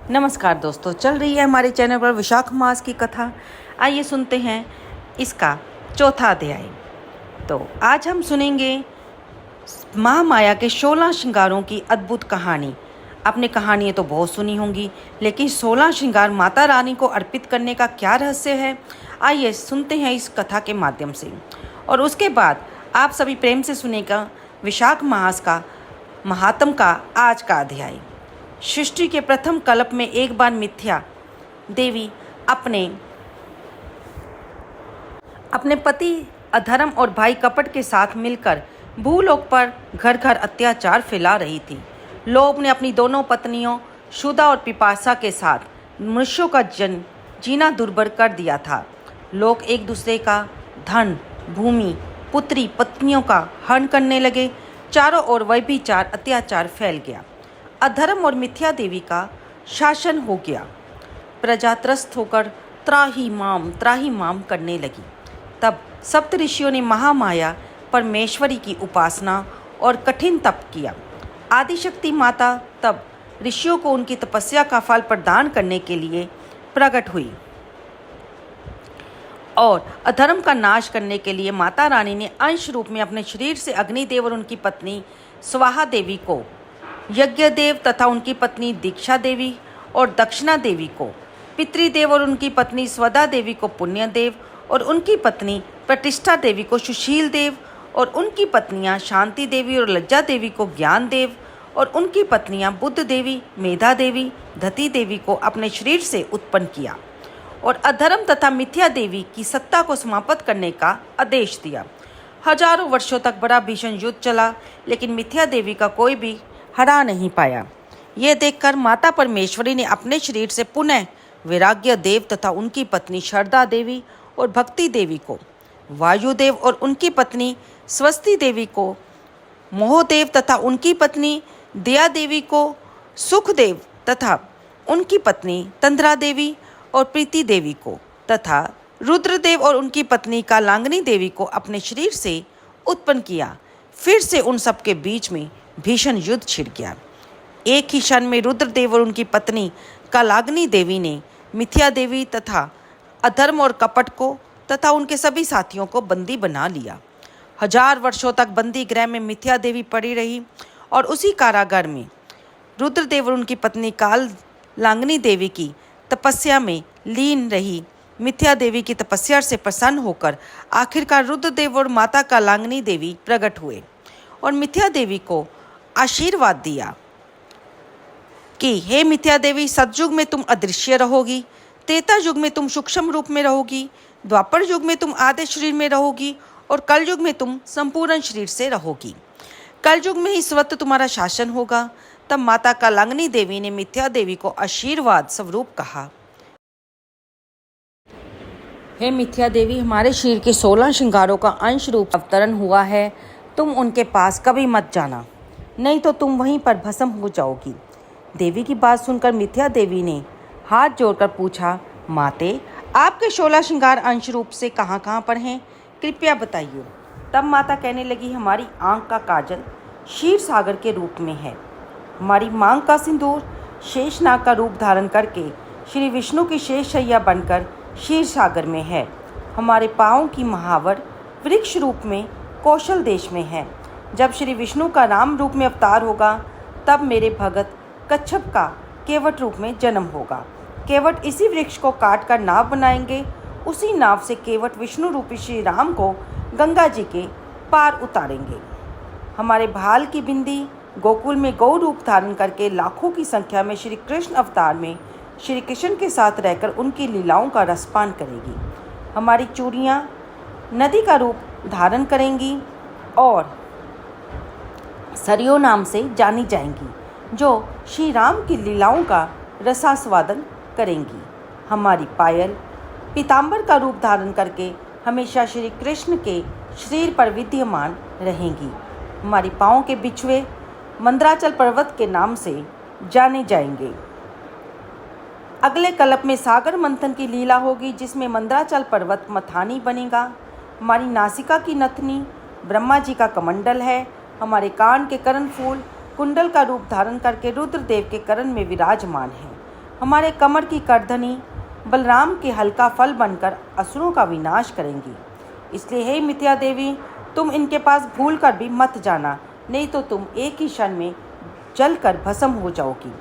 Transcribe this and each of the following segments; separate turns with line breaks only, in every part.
नमस्कार दोस्तों, चल रही है हमारे चैनल पर विशाख मास की कथा। आइए सुनते हैं इसका चौथा अध्याय। तो आज हम सुनेंगे महामाया के 16 श्रृंगारों की अद्भुत कहानी। आपने कहानियाँ तो बहुत सुनी होंगी, लेकिन 16 श्रृंगार माता रानी को अर्पित करने का क्या रहस्य है, आइए सुनते हैं इस कथा के माध्यम से। और उसके बाद आप सभी प्रेम से सुनेगा विशाख मास का महात्म का आज का अध्याय। सृष्टि के प्रथम कल्प में एक बार मिथ्या देवी अपने पति अधर्म और भाई कपट के साथ मिलकर भूलोक पर घर घर अत्याचार फैला रही थी। लोभ ने अपनी दोनों पत्नियों शुदा और पिपासा के साथ मनुष्यों का जीना दुर्भर कर दिया था। लोग एक दूसरे का धन, भूमि, पुत्री, पत्नियों का हरण करने लगे। चारों ओर व्यभिचार, अत्याचार फैल गया। अधर्म और मिथ्या देवी का शासन हो गया। प्रजा त्रस्त होकर त्राही माम करने लगी। तब सप्त ऋषियों ने महामाया परमेश्वरी की उपासना और कठिन तप किया। आदिशक्ति माता तब ऋषियों को उनकी तपस्या का फल प्रदान करने के लिए प्रकट हुई और अधर्म का नाश करने के लिए माता रानी ने अंश रूप में अपने शरीर से अग्निदेव और उनकी पत्नी स्वाहा देवी को, यज्ञदेव तथा उनकी पत्नी दीक्षा देवी और दक्षिणा देवी को, पितृदेव और उनकी पत्नी स्वदा देवी को पुण्यदेव और उनकी पत्नी प्रतिष्ठा देवी को सुशील देव और उनकी पत्नियां शांति देवी और लज्जा देवी को ज्ञान देव और उनकी पत्नियां बुद्ध देवी, मेधा देवी, धति देवी को अपने शरीर से उत्पन्न किया और अधर्म तथा मिथ्या देवी की सत्ता को समाप्त करने का आदेश दिया। हजारों वर्षों तक बड़ा भीषण युद्ध चला, लेकिन मिथ्या देवी का कोई भी हरा नहीं पाया। यह देखकर माता परमेश्वरी ने अपने शरीर से पुनः वैराग्य देव तथा उनकी पत्नी शारदा देवी और भक्ति देवी को, वायुदेव और उनकी पत्नी स्वस्ति देवी को, मोहदेव तथा उनकी पत्नी दया देवी को, सुखदेव तथा उनकी पत्नी तंद्रा देवी और प्रीति देवी को तथा रुद्रदेव और उनकी पत्नी कालांगनी देवी को अपने शरीर से उत्पन्न किया। फिर से उन सबके बीच में भीषण युद्ध छिड़ गया। एक ही क्षण में रुद्रदेव और उनकी पत्नी कालाग्नि देवी ने मिथ्या देवी तथा अधर्म और कपट को तथा उनके सभी साथियों को बंदी बना लिया। 1000 वर्षों तक बंदी गृह में मिथ्या देवी पड़ी रही और उसी कारागार में रुद्रदेव और उनकी पत्नी कालाग्नि देवी की तपस्या में लीन रही। मिथ्या देवी की तपस्या से प्रसन्न होकर आखिरकार रुद्रदेव और माता कालाग्नि देवी प्रकट हुए और मिथ्या देवी को आशीर्वाद दिया कि हे मिथ्या देवी, सतयुग में तुम अदृश्य रहोगी, त्रेता युग में तुम सूक्ष्म रूप में रहोगी, द्वापर युग में तुम आधे शरीर में रहोगी और कल युग में तुम संपूर्ण शरीर से रहोगी। कल युग में ही स्वतः तुम्हारा शासन होगा। तब माता कालाग्नि देवी ने मिथ्या देवी को आशीर्वाद स्वरूप कहा, हे मिथ्या देवी, हमारे शरीर के 16 श्रृंगारों का अंश रूप अवतरण हुआ है। तुम उनके पास कभी मत जाना, नहीं तो तुम वहीं पर भस्म हो जाओगी। देवी की बात सुनकर मिथ्या देवी ने हाथ जोड़कर पूछा, माते, आपके 16 श्रृंगार अंश रूप से कहाँ कहाँ पर हैं, कृपया बताइए। तब माता कहने लगी, हमारी आँख का काजल क्षीर सागर के रूप में है, हमारी मांग का सिंदूर शेषनाग का रूप धारण करके श्री विष्णु की शेष शैया बनकर क्षीर सागर में है, हमारे पाँव की महावर वृक्ष रूप में कौशल देश में है। जब श्री विष्णु का राम रूप में अवतार होगा, तब मेरे भगत कच्छप का केवट रूप में जन्म होगा। केवट इसी वृक्ष को काट कर नाव बनाएंगे। उसी नाव से केवट विष्णु रूपी श्री राम को गंगा जी के पार उतारेंगे। हमारे भाल की बिंदी गोकुल में गौ रूप धारण करके लाखों की संख्या में श्री कृष्ण अवतार में श्री कृष्ण के साथ रहकर उनकी लीलाओं का रसपान करेगी। हमारी चूड़ियाँ नदी का रूप धारण करेंगी और सरयू नाम से जानी जाएंगी, जो श्री राम की लीलाओं का रसास्वादन करेंगी। हमारी पायल पीताम्बर का रूप धारण करके हमेशा श्री कृष्ण के शरीर पर विद्यमान रहेंगी। हमारी पाँव के बिछुए मंदराचल पर्वत के नाम से जाने जाएंगे। अगले कल्प में सागर मंथन की लीला होगी, जिसमें मंदराचल पर्वत मथानी बनेगा। हमारी नासिका की नथनी ब्रह्मा जी का कमंडल है। हमारे कान के कर्ण फूल कुंडल का रूप धारण करके रुद्रदेव के करण में विराजमान है। हमारे कमर की करधनी बलराम के हल्का फल बनकर असुरों का विनाश करेंगी। इसलिए हे मिथ्या देवी, तुम इनके पास भूल कर भी मत जाना, नहीं तो तुम एक ही क्षण में जलकर भस्म हो जाओगी।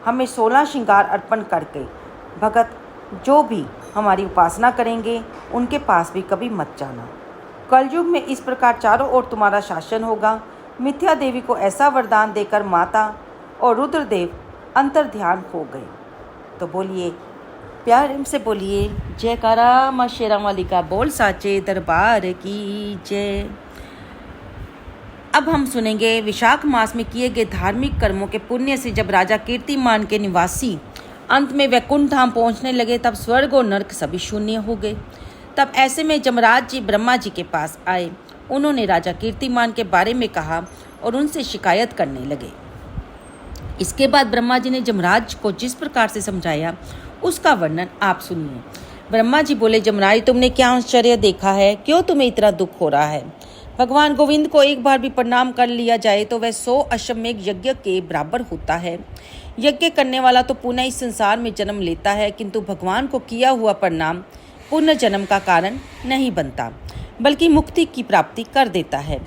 हमें 16 श्रृंगार अर्पण करके भगत जो भी हमारी उपासना करेंगे उनके पास भी कभी मत जाना। कलयुग में इस प्रकार चारों ओर तुम्हारा शासन होगा। मिथ्या देवी को ऐसा वरदान देकर माता और रुद्रदेव अंतर्ध्यान हो गए। तो बोलिए, प्यार से बोलिए जयकारा माँ शेरा वाली का बोल साचे दरबार की जय। अब हम सुनेंगे विशाख मास में किए गए धार्मिक कर्मों के पुण्य से जब राजा कीर्तिमान के निवासी अंत में वैकुंठ धाम पहुंचने लगे, तब स्वर्ग और नरक सभी शून्य हो गए। तब ऐसे में जमराज जी ब्रह्मा जी के पास आए। उन्होंने राजा कीर्तिमान के बारे में कहा और उनसे शिकायत करने लगे। इसके बाद ब्रह्मा जी ने जमराज को जिस प्रकार से समझाया उसका वर्णन आप सुनिए। ब्रह्मा जी बोले, जमराज तुमने क्या आश्चर्य देखा है? क्यों तुम्हें इतना दुख हो रहा है? भगवान गोविंद को एक बार भी प्रणाम कर लिया जाए तो वह 100 अश्वमेध यज्ञ के बराबर होता है। यज्ञ करने वाला तो पुनः इस संसार में जन्म लेता है, किंतु भगवान को किया हुआ प्रणाम पुनर्जन्म का कारण नहीं बनता, बल्कि मुक्ति की प्राप्ति कर देता है।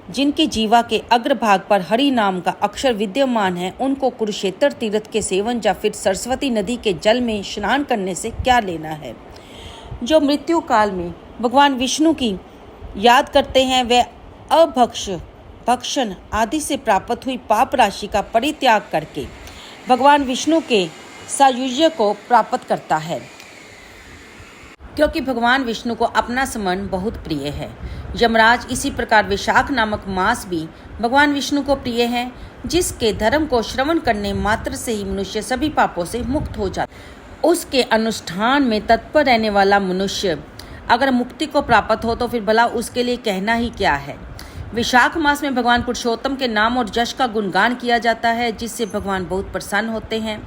जिनके जीवा के अग्रभाग पर हरि नाम का अक्षर विद्यमान है, उनको कुरुक्षेत्र तीर्थ के सेवन या फिर सरस्वती नदी के जल में स्नान करने से क्या लेना है। जो मृत्यु काल में भगवान विष्णु की याद करते हैं, वह भक्षण आदि से प्राप्त हुई पाप राशि का परित्याग करके भगवान विष्णु के सायुज्य को प्राप्त करता है, क्योंकि भगवान विष्णु को अपना स्मरण बहुत प्रिय है। यमराज इसी प्रकार विशाख नामक मास भी भगवान विष्णु को प्रिय है, जिसके धर्म को श्रवण करने मात्र से ही मनुष्य सभी पापों से मुक्त हो जाता है। उसके अनुष्ठान में तत्पर रहने वाला मनुष्य अगर मुक्ति को प्राप्त हो तो फिर भला उसके लिए कहना ही क्या है। विशाख मास में भगवान पुरुषोत्तम के नाम और यश का गुणगान किया जाता है, जिससे भगवान बहुत प्रसन्न होते हैं।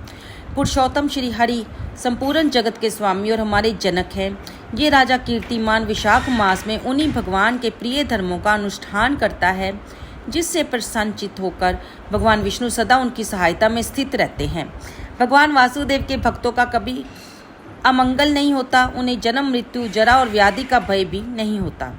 पुरुषोत्तम श्री हरि संपूर्ण जगत के स्वामी और हमारे जनक हैं। ये राजा कीर्तिमान विशाख मास में उन्हीं भगवान के प्रिय धर्मों का अनुष्ठान करता है, जिससे प्रसन्नचित होकर भगवान विष्णु सदा उनकी सहायता में स्थित रहते हैं। भगवान वासुदेव के भक्तों का कभी अमंगल नहीं होता, उन्हें जन्म मृत्यु जरा और व्याधि का भय भी नहीं होता।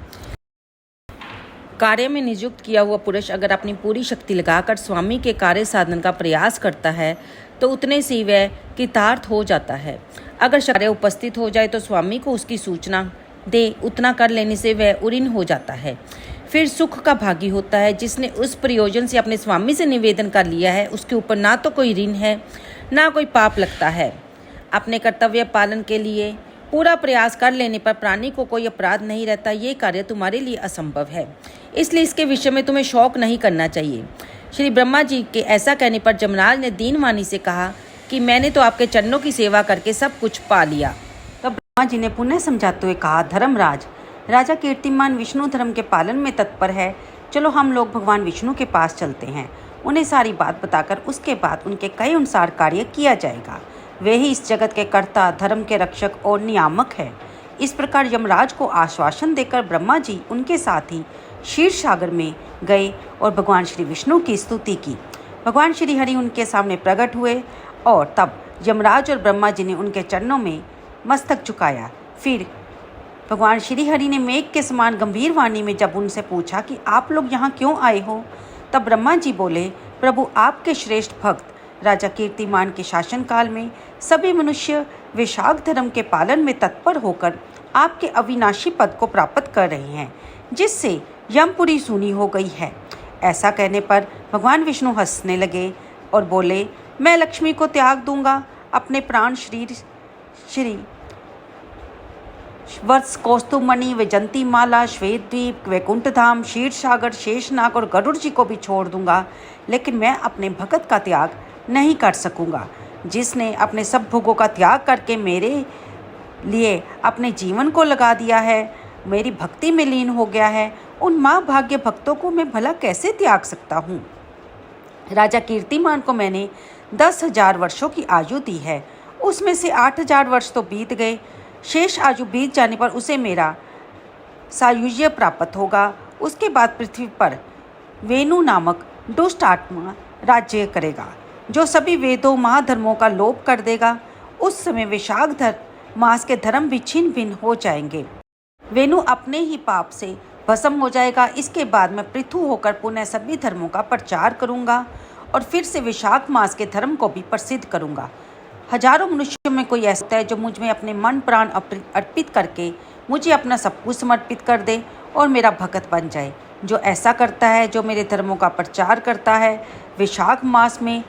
कार्य में नियुक्त किया हुआ पुरुष अगर अपनी पूरी शक्ति लगाकर स्वामी के कार्य साधन का प्रयास करता है तो उतने से ही वह कृतार्थ हो जाता है। अगर कार्य उपस्थित हो जाए तो स्वामी को उसकी सूचना दे, उतना कर लेने से वह उरीन हो जाता है। फिर सुख का भागी होता है। जिसने उस प्रयोजन से अपने स्वामी से निवेदन कर लिया है, उसके ऊपर ना तो कोई ऋण है ना कोई पाप लगता है। अपने कर्तव्य पालन के लिए पूरा प्रयास कर लेने पर प्राणी को कोई अपराध नहीं रहता। ये कार्य तुम्हारे लिए असंभव है, इसलिए इसके विषय में तुम्हें शौक नहीं करना चाहिए। श्री ब्रह्मा जी के ऐसा कहने पर जमराज ने दीनवाणी से कहा कि मैंने तो आपके चरणों की सेवा करके सब कुछ पा लिया। तब ब्रह्मा जी ने पुनः समझाते हुए कहा, धर्मराज, राजा कीर्तिमान विष्णु धर्म के पालन में तत्पर है। चलो हम लोग भगवान विष्णु के पास चलते हैं। उन्हें सारी बात बताकर उसके बाद उनके कहे अनुसार कार्य किया जाएगा। वे ही इस जगत के कर्ता, धर्म के रक्षक और नियामक है। इस प्रकार यमराज को आश्वासन देकर ब्रह्मा जी उनके साथ ही क्षीर सागर में गए और भगवान श्री विष्णु की स्तुति की। भगवान श्री हरि उनके सामने प्रकट हुए और तब यमराज और ब्रह्मा जी ने उनके चरणों में मस्तक झुकाया। फिर भगवान श्री हरि ने मेघ के समान गंभीर वाणी में जब उनसे पूछा कि आप लोग यहाँ क्यों आए हो, तब ब्रह्मा जी बोले, प्रभु, आपके श्रेष्ठ भक्त राजा कीर्तिमान के शासनकाल में सभी मनुष्य विशाख धर्म के पालन में तत्पर होकर आपके अविनाशी पद को प्राप्त कर रहे हैं, जिससे यमपुरी सूनी हो गई है। ऐसा कहने पर भगवान विष्णु हंसने लगे और बोले, मैं लक्ष्मी को त्याग दूंगा। अपने प्राण श्री वर्ष कौस्तुभमणि, वैजंती माला, श्वेत द्वीप, वैकुंठ धाम, क्षीर सागर, शेषनाग और गरुड़ जी को भी छोड़ दूंगा, लेकिन मैं अपने भगत का त्याग नहीं कर सकूंगा। जिसने अपने सब भोगों का त्याग करके मेरे लिए अपने जीवन को लगा दिया है, मेरी भक्ति में लीन हो गया है, उन महाभाग्य भक्तों को मैं भला कैसे त्याग सकता हूँ। राजा कीर्तिमान को मैंने 10,000 वर्षों की आयु दी है, उसमें से 8,000 वर्ष तो बीत गए। शेष आयु बीत जाने पर उसे मेरा सायुज्य प्राप्त होगा। उसके बाद पृथ्वी पर वेणु नामक दुष्ट आत्मा राज्य करेगा, जो सभी वेदों महाधर्मों का लोप कर देगा। उस समय विशाख मास के धर्म भी छिन्न भिन्न हो जाएंगे। वेणु अपने ही पाप से भस्म हो जाएगा। इसके बाद मैं पृथु होकर पुनः सभी धर्मों का प्रचार करूंगा और फिर से विशाख मास के धर्म को भी प्रसिद्ध करूंगा। हजारों मनुष्यों में कोई ऐसा है जो मुझ में अपने मन प्राण अर्पित करके मुझे अपना सब कुछ समर्पित कर दे और मेरा भक्त बन जाए। जो ऐसा करता है, जो मेरे धर्मों का प्रचार करता है, विशाख मास में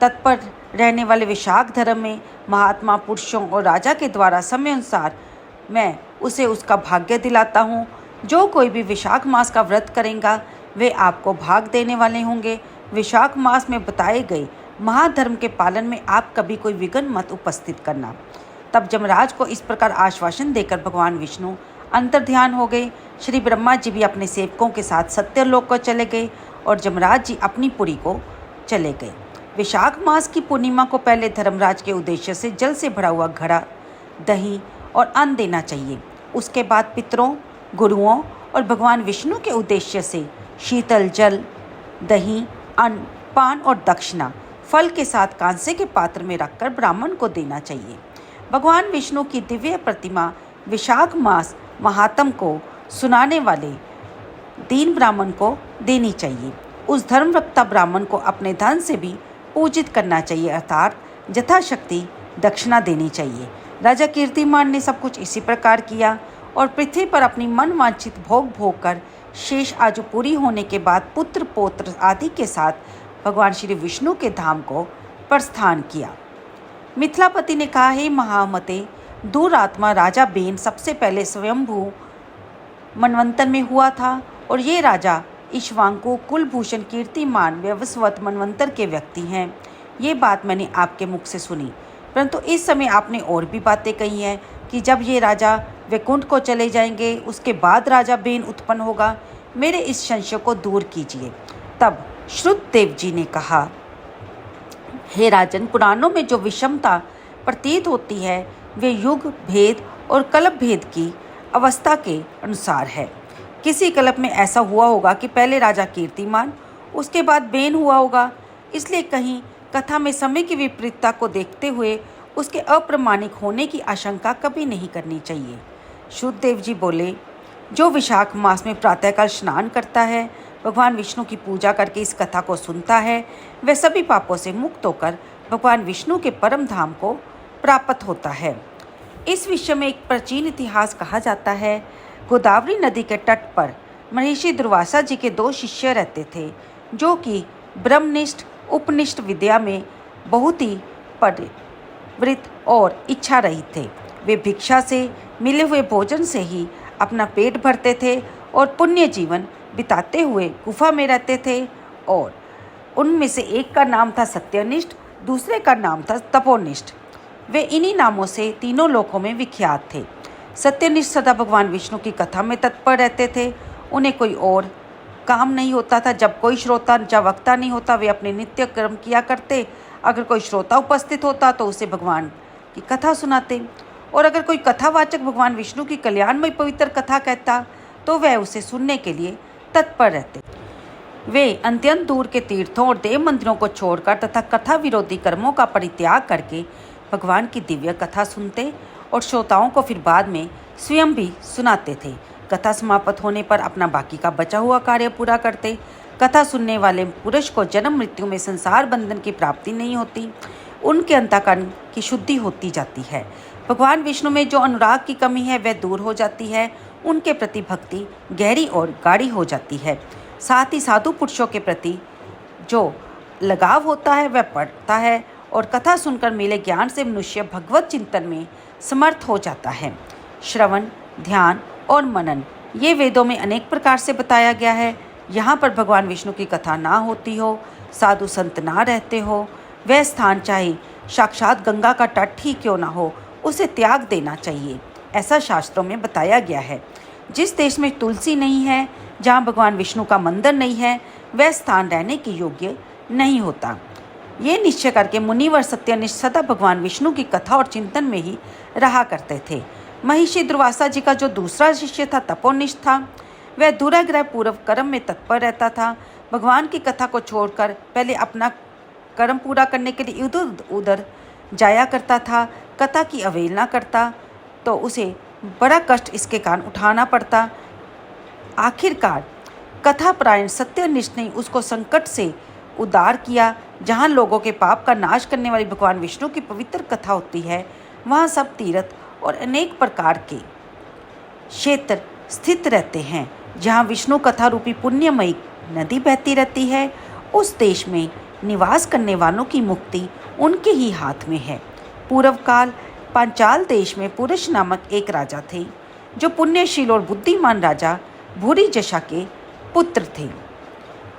तत्पर रहने वाले विशाख धर्म में महात्मा पुरुषों और राजा के द्वारा समय अनुसार मैं उसे उसका भाग्य दिलाता हूँ। जो कोई भी विशाख मास का व्रत करेगा वे आपको भाग देने वाले होंगे। विशाख मास में बताए गए महाधर्म के पालन में आप कभी कोई विघ्न मत उपस्थित करना। तब जमराज को इस प्रकार आश्वासन देकर भगवान विष्णु अंतर्ध्यान हो गए। श्री ब्रह्मा जी भी अपने सेवकों के साथ सत्यलोक को चले गए और जमराज जी अपनी पुरी को चले गए। विशाख मास की पूर्णिमा को पहले धर्मराज के उद्देश्य से जल से भरा हुआ घड़ा, दही और अन्न देना चाहिए। उसके बाद पितरों, गुरुओं और भगवान विष्णु के उद्देश्य से शीतल जल, दही, अन्न, पान और दक्षिणा फल के साथ कांसे के पात्र में रखकर ब्राह्मण को देना चाहिए। भगवान विष्णु की दिव्य प्रतिमा विशाख मास महात्म को सुनाने वाले दीन ब्राह्मण को देनी चाहिए। उस धर्मवक्ता ब्राह्मण को अपने धन से भी पूजित करना चाहिए, अर्थात यथाशक्ति दक्षिणा देनी चाहिए। राजा कीर्तिमान ने सब कुछ इसी प्रकार किया और पृथ्वी पर अपनी मनवांछित भोग कर शेष आयु पूरी होने के बाद पुत्र पौत्र आदि के साथ भगवान श्री विष्णु के धाम को प्रस्थान किया। मिथिलापति ने कहा, हे महामते, दूर आत्मा राजा बेन सबसे पहले स्वयंभू मनवंतर में हुआ था और ये राजा इक्ष्वाकु कुलभूषण कीर्तिमान व्यवस्वत मनवंतर के व्यक्ति हैं। ये बात मैंने आपके मुख से सुनी, परंतु इस समय आपने और भी बातें कही हैं कि जब ये राजा वैकुंठ को चले जाएंगे उसके बाद राजा बेन उत्पन्न होगा। मेरे इस संशय को दूर कीजिए। तब श्रुतदेव जी ने कहा, हे राजन, पुराणों में जो विषमता प्रतीत होती है वे युग भेद और कल्प भेद की अवस्था के अनुसार है। किसी कल्प में ऐसा हुआ होगा कि पहले राजा कीर्तिमान, उसके बाद बेन हुआ होगा। इसलिए कहीं कथा में समय की विपरीतता को देखते हुए उसके अप्रमाणिक होने की आशंका कभी नहीं करनी चाहिए। शुद्धदेव जी बोले, जो विशाख मास में प्रातःकाल स्नान करता है, भगवान विष्णु की पूजा करके इस कथा को सुनता है, वह सभी पापों से मुक्त होकर भगवान विष्णु के परम धाम को प्राप्त होता है। इस विषय में एक प्राचीन इतिहास कहा जाता है। गोदावरी नदी के तट पर महर्षि दुर्वासा जी के 2 शिष्य रहते थे, जो कि ब्रह्मनिष्ठ उपनिष्ठ विद्या में बहुत ही परिवृत और इच्छा रहित थे। वे भिक्षा से मिले हुए भोजन से ही अपना पेट भरते थे और पुण्य जीवन बिताते हुए गुफा में रहते थे। और उनमें से एक का नाम था सत्यनिष्ठ, दूसरे का नाम था तपोनिष्ठ। वे इन्हीं नामों से तीनों लोकों में विख्यात थे। सत्यनिष्ठ सदा भगवान विष्णु की कथा में तत्पर रहते थे। उन्हें कोई और काम नहीं होता था। जब कोई श्रोता या वक्ता नहीं होता, वे अपने नित्य कर्म किया करते। अगर कोई श्रोता उपस्थित होता तो उसे भगवान की कथा सुनाते, और अगर कोई कथावाचक भगवान विष्णु की कल्याणमय पवित्र कथा कहता तो वह उसे सुनने के लिए तत्पर रहते। वे अत्यंत दूर के तीर्थों और देव मंदिरों को छोड़कर तथा कथा विरोधी कर्मों का परित्याग करके भगवान की दिव्य कथा सुनते और श्रोताओं को फिर बाद में स्वयं भी सुनाते थे। कथा समाप्त होने पर अपना बाकी का बचा हुआ कार्य पूरा करते। कथा सुनने वाले पुरुष को जन्म मृत्यु में संसार बंधन की प्राप्ति नहीं होती, उनके अंतःकरण की शुद्धि होती जाती है। भगवान विष्णु में जो अनुराग की कमी है वह दूर हो जाती है। उनके प्रति भक्ति गहरी और गाढ़ी हो जाती है। साथ ही साधु पुरुषों के प्रति जो लगाव होता है वह बढ़ता है और कथा सुनकर मिले ज्ञान से मनुष्य भगवत चिंतन में समर्थ हो जाता है। श्रवण, ध्यान और मनन ये वेदों में अनेक प्रकार से बताया गया है। यहाँ पर भगवान विष्णु की कथा ना होती हो, साधु संत ना रहते हो, वह स्थान चाहे साक्षात गंगा का तट ही क्यों ना हो, उसे त्याग देना चाहिए, ऐसा शास्त्रों में बताया गया है। जिस देश में तुलसी नहीं है, जहाँ भगवान विष्णु का मंदिर नहीं है, वह स्थान रहने के योग्य नहीं होता। ये निश्चय करके मुनिवर सत्यनिष्ठ सदा भगवान विष्णु की कथा और चिंतन में ही रहा करते थे। महर्षि दुर्वासा जी का जो दूसरा शिष्य था तपोनिष्ठ था। वह दुराग्रह पूर्व कर्म में तत्पर रहता था। भगवान की कथा को छोड़कर पहले अपना कर्म पूरा करने के लिए इधर उधर जाया करता था। कथा की अवहेलना करता तो उसे बड़ा कष्ट इसके कारण उठाना पड़ता। आखिरकार कथापरायण सत्यनिष्ठ ने उसको संकट से उद्धार किया। जहाँ लोगों के पाप का नाश करने वाली भगवान विष्णु की पवित्र कथा होती है, वहाँ सब तीर्थ और अनेक प्रकार के क्षेत्र स्थित रहते हैं। जहाँ विष्णु कथा रूपी पुण्यमयी नदी बहती रहती है, उस देश में निवास करने वालों की मुक्ति उनके ही हाथ में है। पूर्व काल पांचाल देश में पुरुष नामक एक राजा थे, जो पुण्यशील और बुद्धिमान राजा भूरिजशा के पुत्र थे।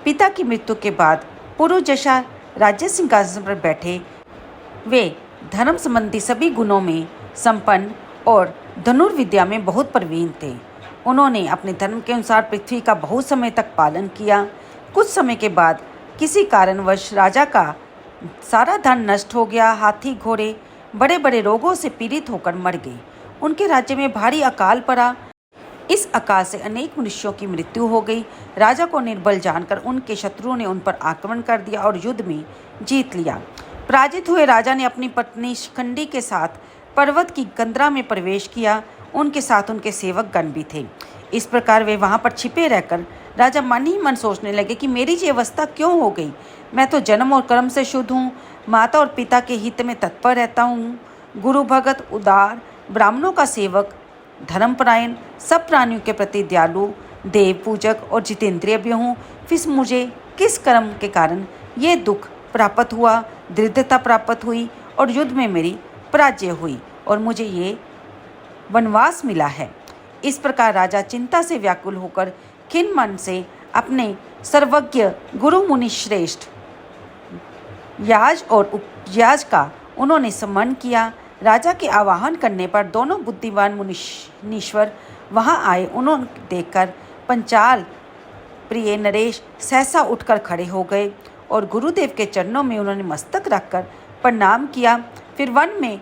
पिता की मृत्यु के बाद पुरुजशा राज्य सिंहासन पर बैठे। वे धर्म संबंधी सभी गुणों में संपन्न और धनुर्विद्या में बहुत प्रवीण थे। उन्होंने अपने धर्म के अनुसार पृथ्वी का बहुत समय तक पालन किया। कुछ समय के बाद किसी कारणवश राजा का सारा धन नष्ट हो गया। हाथी घोड़े बड़े बड़े रोगों से पीड़ित होकर मर गए। उनके राज्य में भारी अकाल पड़ा। इस अकाल से अनेक मनुष्यों की मृत्यु हो गई। राजा को निर्बल जानकर उनके शत्रुओं ने उन पर आक्रमण कर दिया और युद्ध में जीत लिया। पराजित हुए राजा ने अपनी पत्नी शिखंडी के साथ पर्वत की कंदरा में प्रवेश किया। उनके साथ उनके सेवक गण भी थे। इस प्रकार वे वहां पर छिपे रहकर राजा मन ही मन सोचने लगे कि मेरी ये अवस्था क्यों हो गई। मैं तो जन्म और कर्म से शुद्ध हूँ, माता और पिता के हित में तत्पर रहता हूँ, गुरु भगत, उदार, ब्राह्मणों का सेवक, धर्मपरायण, सब प्राणियों के प्रति दयालु, देव पूजक और जितेंद्रिय भी हूँ। फिर मुझे किस कर्म के कारण ये दुख प्राप्त हुआ, दरिद्रता प्राप्त हुई और युद्ध में मेरी पराजय हुई और मुझे ये वनवास मिला है। इस प्रकार राजा चिंता से व्याकुल होकर खिन्न मन से अपने सर्वज्ञ गुरु मुनि श्रेष्ठ याज और उपयाज का उन्होंने सम्मान किया। राजा के आवाहन करने पर दोनों बुद्धिमान मुनीश्वर वहां आए। उन्होंने देखकर पंचाल प्रिय नरेश सहसा उठकर खड़े हो गए और गुरुदेव के चरणों में उन्होंने मस्तक रखकर प्रणाम किया। फिर वन में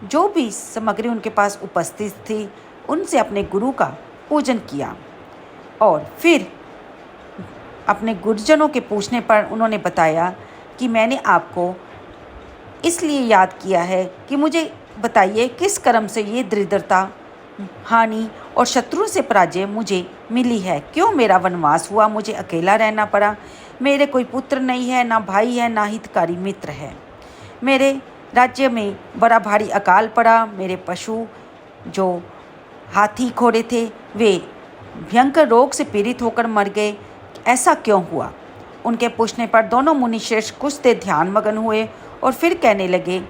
जो भी सामग्री उनके पास उपस्थित थी, उनसे अपने गुरु का पूजन किया और फिर अपने गुरुजनों के पूछने पर उन्होंने बताया कि मैंने आपको इसलिए याद किया है कि मुझे बताइए किस कर्म से ये दरिद्रता, हानि और शत्रु से पराजय मुझे मिली है। क्यों मेरा वनवास हुआ, मुझे अकेला रहना पड़ा। मेरे कोई पुत्र नहीं है, ना भाई है, ना हितकारी मित्र है। मेरे राज्य में बड़ा भारी अकाल पड़ा। मेरे पशु जो हाथी घोड़े थे, वे भयंकर रोग से पीड़ित होकर मर गए। ऐसा क्यों हुआ? उनके पूछने पर दोनों मुनिश्रेष्ठ कुछ देर ध्यान मगन हुए और फिर कहने लगे,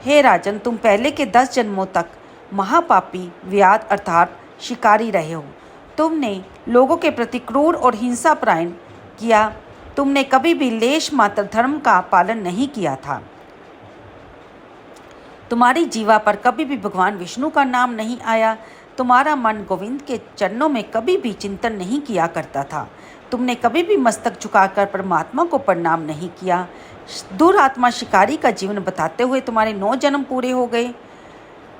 हे राजन, तुम पहले के 10 जन्मों तक महापापी व्याध अर्थात शिकारी रहे हो। तुमने लोगों के प्रति क्रूर और हिंसापरायण किया। तुमने कभी भी लेश मात्र धर्म का पालन नहीं किया था। तुम्हारी जीवा पर कभी भी भगवान विष्णु का नाम नहीं आया। तुम्हारा मन गोविंद के चरणों में कभी भी चिंतन नहीं किया करता था। तुमने कभी भी मस्तक झुकाकर परमात्मा को प्रणाम नहीं किया। दुरात्मा शिकारी का जीवन बताते हुए तुम्हारे 9 जन्म पूरे हो गए।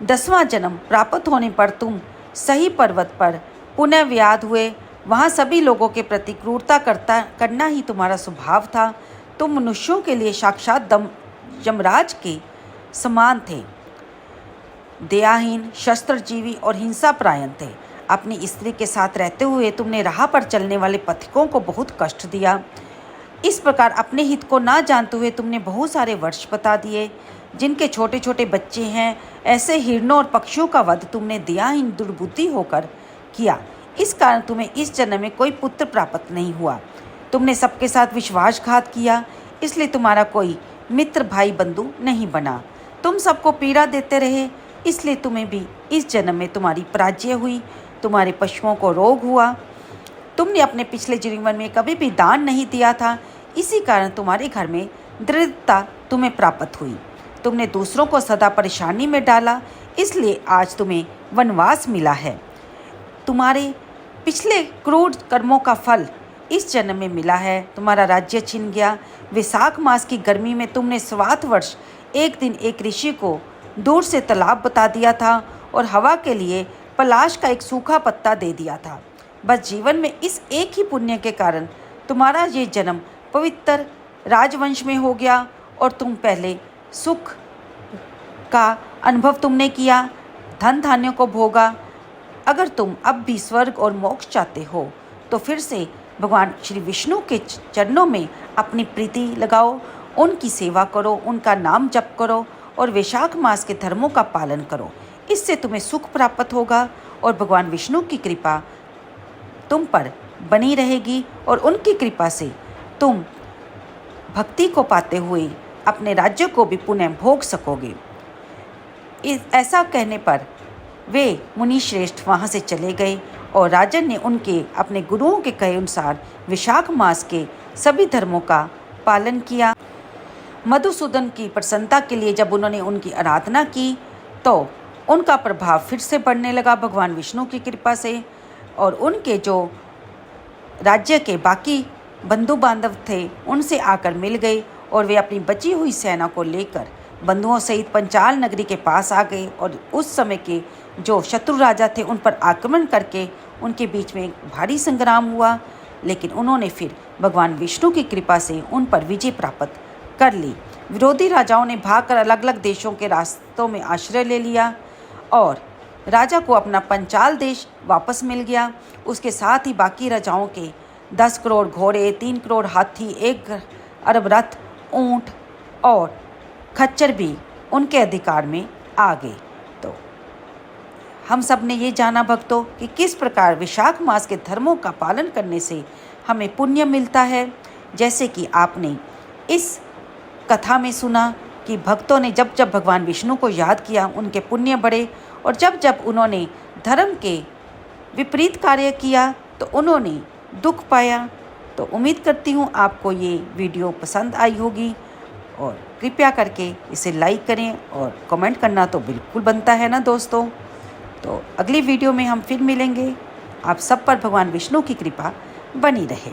10वां जन्म प्राप्त होने पर तुम सही पर्वत पर पुनः व्याध हुए। वहाँ सभी लोगों के प्रति क्रूरता करना ही तुम्हारा स्वभाव था। तुम मनुष्यों के लिए साक्षात यमराज के समान थे। दयाहीन, शस्त्रजीवी और हिंसापरायण थे। अपनी स्त्री के साथ रहते हुए तुमने राह पर चलने वाले पथिकों को बहुत कष्ट दिया। इस प्रकार अपने हित को ना जानते हुए तुमने बहुत सारे वर्ष बता दिए। जिनके छोटे छोटे बच्चे हैं, ऐसे हिरणों और पक्षियों का वध तुमने दयाहीन दुर्बुद्धि होकर किया। इस कारण तुम्हें इस जन्म में कोई पुत्र प्राप्त नहीं हुआ। तुमने सबके साथ विश्वासघात किया, इसलिए तुम्हारा कोई मित्र, भाई, बंधु नहीं बना। तुम सबको पीड़ा देते रहे, इसलिए तुम्हें भी इस जन्म में तुम्हारी पराजय हुई। तुम्हारे पशुओं को रोग हुआ। तुमने अपने पिछले जीवन में कभी भी दान नहीं दिया था, इसी कारण तुम्हारे घर में दरिद्रता तुम्हें प्राप्त हुई। तुमने दूसरों को सदा परेशानी में डाला, इसलिए आज तुम्हें वनवास मिला है। तुम्हारे पिछले क्रूर कर्मों का फल इस जन्म में मिला है। तुम्हारा राज्य छिन गया। वैशाख मास की गर्मी में तुमने 7 वर्ष एक दिन एक ऋषि को दूर से तालाब बता दिया था और हवा के लिए पलाश का एक सूखा पत्ता दे दिया था। बस जीवन में इस एक ही पुण्य के कारण तुम्हारा ये जन्म पवित्र राजवंश में हो गया और तुम पहले सुख का अनुभव तुमने किया, धन धान्यों को भोगा। अगर तुम अब भी स्वर्ग और मोक्ष चाहते हो तो फिर से भगवान श्री विष्णु के चरणों में अपनी प्रीति लगाओ, उनकी सेवा करो, उनका नाम जप करो और वैशाख मास के धर्मों का पालन करो। इससे तुम्हें सुख प्राप्त होगा और भगवान विष्णु की कृपा तुम पर बनी रहेगी और उनकी कृपा से तुम भक्ति को पाते हुए अपने राज्य को भी पुनः भोग सकोगे। ऐसा कहने पर वे मुनि श्रेष्ठ वहाँ से चले गए और राजन ने उनके अपने गुरुओं के कहे अनुसार वैशाख मास के सभी धर्मों का पालन किया। मधुसूदन की प्रसन्नता के लिए जब उन्होंने उनकी आराधना की तो उनका प्रभाव फिर से बढ़ने लगा भगवान विष्णु की कृपा से, और उनके जो राज्य के बाकी बंधु बांधव थे उनसे आकर मिल गए और वे अपनी बची हुई सेना को लेकर बंधुओं सहित पंचाल नगरी के पास आ गए और उस समय के जो शत्रु राजा थे उन पर आक्रमण करके उनके बीच में भारी संग्राम हुआ, लेकिन उन्होंने फिर भगवान विष्णु की कृपा से उन पर विजय प्राप्त कर ली। विरोधी राजाओं ने भागकर अलग अलग देशों के रास्तों में आश्रय ले लिया और राजा को अपना पंचाल देश वापस मिल गया। उसके साथ ही बाकी राजाओं के 10 करोड़ घोड़े, 3 करोड़ हाथी, 1 अरब रथ, ऊंट और खच्चर भी उनके अधिकार में आ गए। तो हम सब ने ये जाना भक्तों कि किस प्रकार वैशाख मास के धर्मों का पालन करने से हमें पुण्य मिलता है। जैसे कि आपने इस कथा में सुना कि भक्तों ने जब जब भगवान विष्णु को याद किया उनके पुण्य बढ़े, और जब जब उन्होंने धर्म के विपरीत कार्य किया तो उन्होंने दुख पाया। तो उम्मीद करती हूँ आपको ये वीडियो पसंद आई होगी और कृपया करके इसे लाइक करें और कमेंट करना तो बिल्कुल बनता है ना दोस्तों। तो अगली वीडियो में हम फिर मिलेंगे। आप सब पर भगवान विष्णु की कृपा बनी रहे।